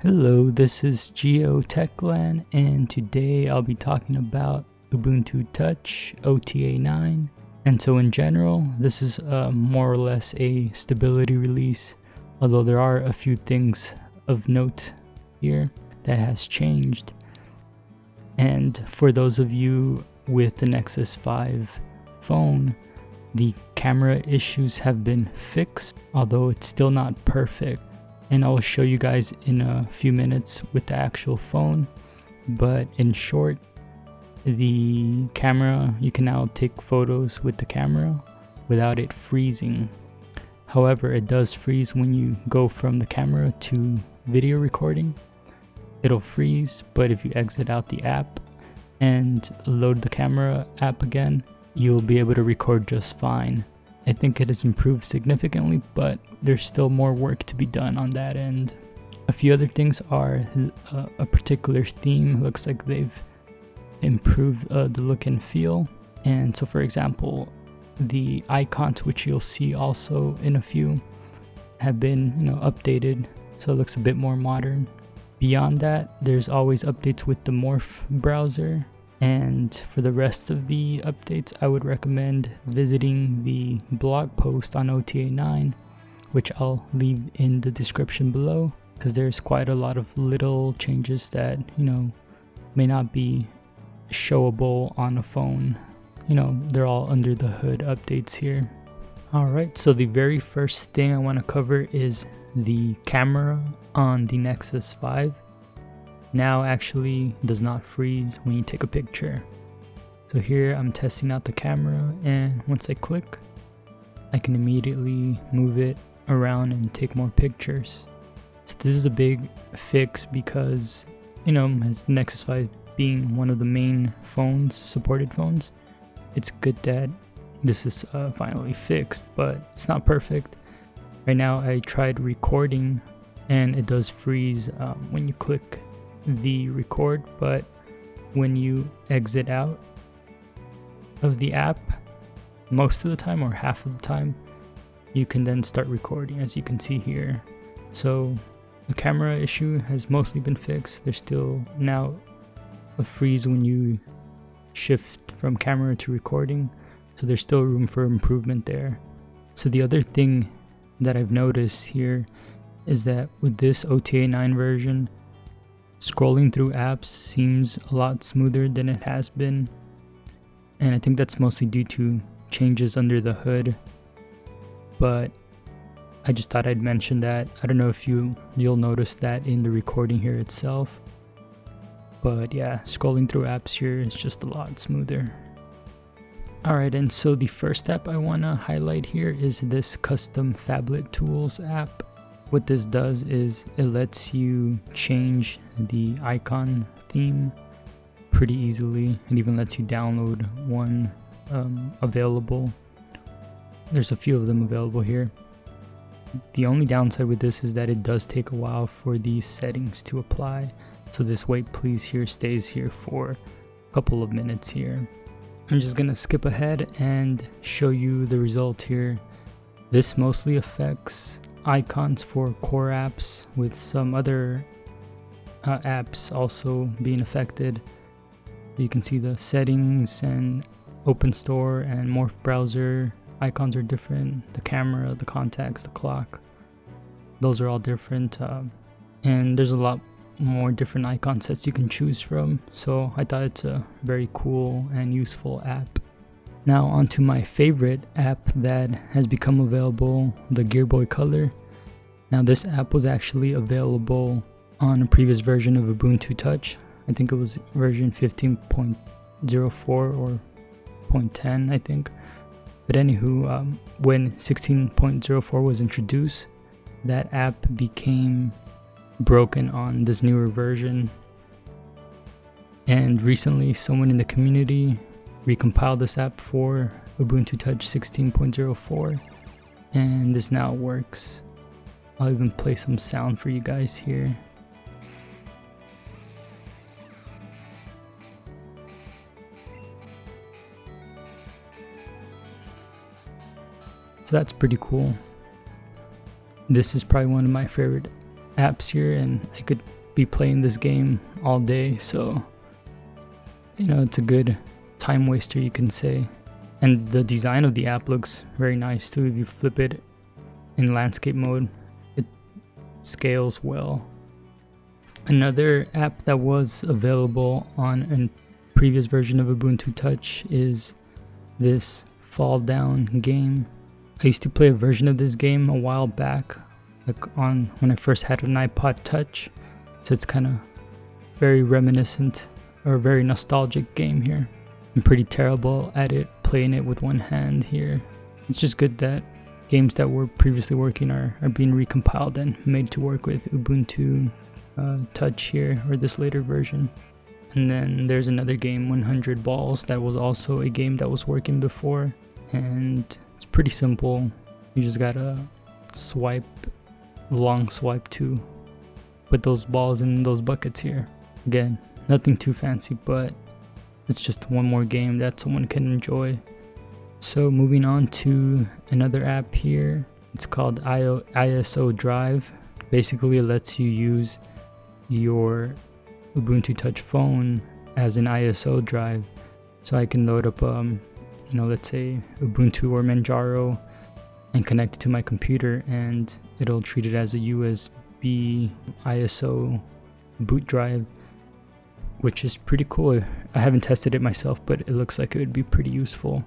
Hello, this is GeoTechland, and today I'll be talking about Ubuntu Touch OTA-9. And so in general, this is more or less a stability release, although there are a few things of note here that has changed. And for those of you with the Nexus 5 phone, the camera issues have been fixed, although it's still not perfect. And I'll show you guys in a few minutes with the actual phone. But in short, the camera, you can now take photos with the camera without it freezing. However, it does freeze when you go from the camera to video recording. It'll freeze, but if you exit out the app and load the camera app again, you'll be able to record just fine. I think it has improved significantly, but there's still more work to be done on that end. A few other things are a particular theme. Looks like they've improved the look and feel. And so for example, the icons, which you'll see also in a few, have been updated, so it looks a bit more modern. Beyond that, there's always updates with the Morph browser. And for the rest of the updates, I would recommend visiting the blog post on OTA-9, which I'll leave in the description below, because there's quite a lot of little changes that, may not be showable on a phone. They're all under the hood updates here. Alright, so the very first thing I want to cover is the camera on the Nexus 5. Now actually does not freeze when you take a picture. So here I'm testing out the camera, and once I click, I can immediately move it around and take more pictures. So this is a big fix because, as the Nexus 5 being one of the main phones, supported phones, it's good that this is finally fixed, but it's not perfect. Right now I tried recording and it does freeze when you click the record, but when you exit out of the app, most of the time or half of the time, you can then start recording, as you can see here. So the camera issue has mostly been fixed. There's still now a freeze when you shift from camera to recording, so there's still room for improvement there. So the other thing that I've noticed here is that with this OTA-9 version, scrolling through apps seems a lot smoother than it has been, and I think that's mostly due to changes under the hood, but I just thought I'd mention that. I don't know if you'll notice that in the recording here itself, but yeah, scrolling through apps here is just a lot smoother. Alright, and so the first app I want to highlight here is this custom phablet tools app. What this does is it lets you change the icon theme pretty easily. It even lets you download one available. There's a few of them available here. The only downside with this is that it does take a while for these settings to apply. So this wait please here stays here for a couple of minutes here. I'm just gonna skip ahead and show you the result here. This mostly affects icons for core apps, with some other apps also being affected. You can see the settings and open store and morph browser icons are different. The camera, the contacts, the clock, those are all different, and there's a lot more different icon sets you can choose from, so I thought it's a very cool and useful app. Now onto my favorite app that has become available, the Gearboy Color. Now this app was actually available on a previous version of Ubuntu Touch. I think it was version 15.04 or 0.10, I think. But anywho, when 16.04 was introduced, that app became broken on this newer version. And recently someone in the community recompiled this app for Ubuntu Touch 16.04, and this now works. I'll even play some sound for you guys here. So that's pretty cool. This is probably one of my favorite apps here, and I could be playing this game all day, so you know, it's a good time waster, you can say. And the design of the app looks very nice too. If you flip it in landscape mode, it scales well. Another app that was available on a previous version of Ubuntu Touch is this Fall Down game. I used to play a version of this game a while back, like on when I first had an iPod Touch, so it's kind of very reminiscent or a very nostalgic game here. I'm pretty terrible at it, playing it with one hand here. It's just good that games that were previously working are being recompiled and made to work with Ubuntu Touch here, or this later version. And then there's another game, 100 Balls, that was also a game that was working before, and it's pretty simple. You just gotta long swipe to put those balls in those buckets here. Again, nothing too fancy, but it's just one more game that someone can enjoy. So moving on to another app here, it's called ISO Drive. Basically it lets you use your Ubuntu Touch phone as an ISO drive. So I can load up let's say Ubuntu or Manjaro and connect it to my computer, and it'll treat it as a USB ISO boot drive, which is pretty cool. I haven't tested it myself, but it looks like it would be pretty useful,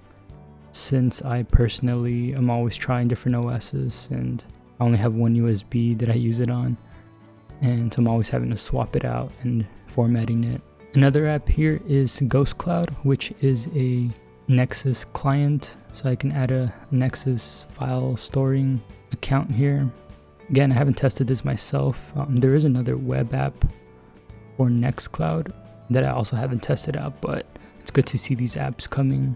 since I personally am always trying different OSs and I only have one USB that I use it on, and so I'm always having to swap it out and formatting it. Another app here is Ghost Cloud, which is a Nexus client, so I can add a Nexus file storing account here. Again, I haven't tested this myself. There is another web app for Nextcloud that I also haven't tested out, but it's good to see these apps coming.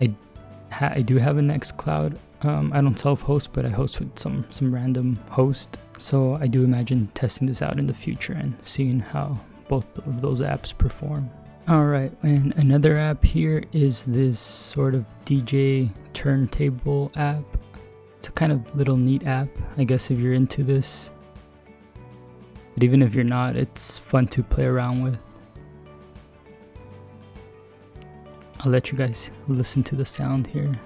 I do have a Nextcloud. I don't self-host, but I host with some random host, so I do imagine testing this out in the future and seeing how both of those apps perform. Alright, and another app here is this sort of DJ turntable app. It's a kind of little neat app, I guess, if you're into this. But even if you're not, it's fun to play around with. I'll let you guys listen to the sound here.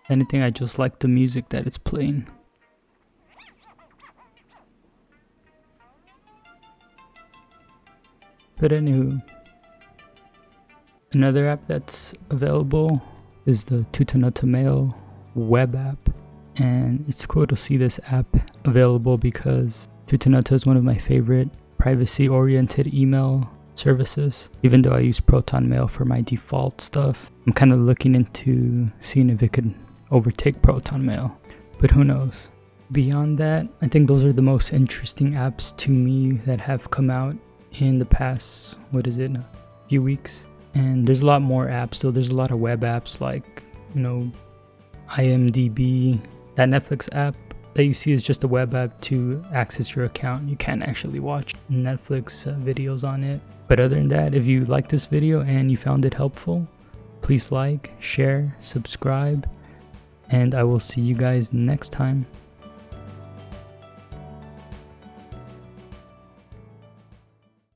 Anything, I just like the music that it's playing. But anywho, another app that's available is the Tutanota web app, and it's cool to see this app available because Tutanota is one of my favorite privacy-oriented email services. Even though I use Proton Mail for my default stuff, I'm kind of looking into seeing if it could overtake Proton Mail, but who knows. Beyond that, I think those are the most interesting apps to me that have come out in the past, a few weeks. And there's a lot more apps, so there's a lot of web apps like, IMDb. That Netflix app that you see is just a web app to access your account. You can't actually watch Netflix videos on it. But other than that, if you like this video and you found it helpful, please like, share, subscribe, and I will see you guys next time.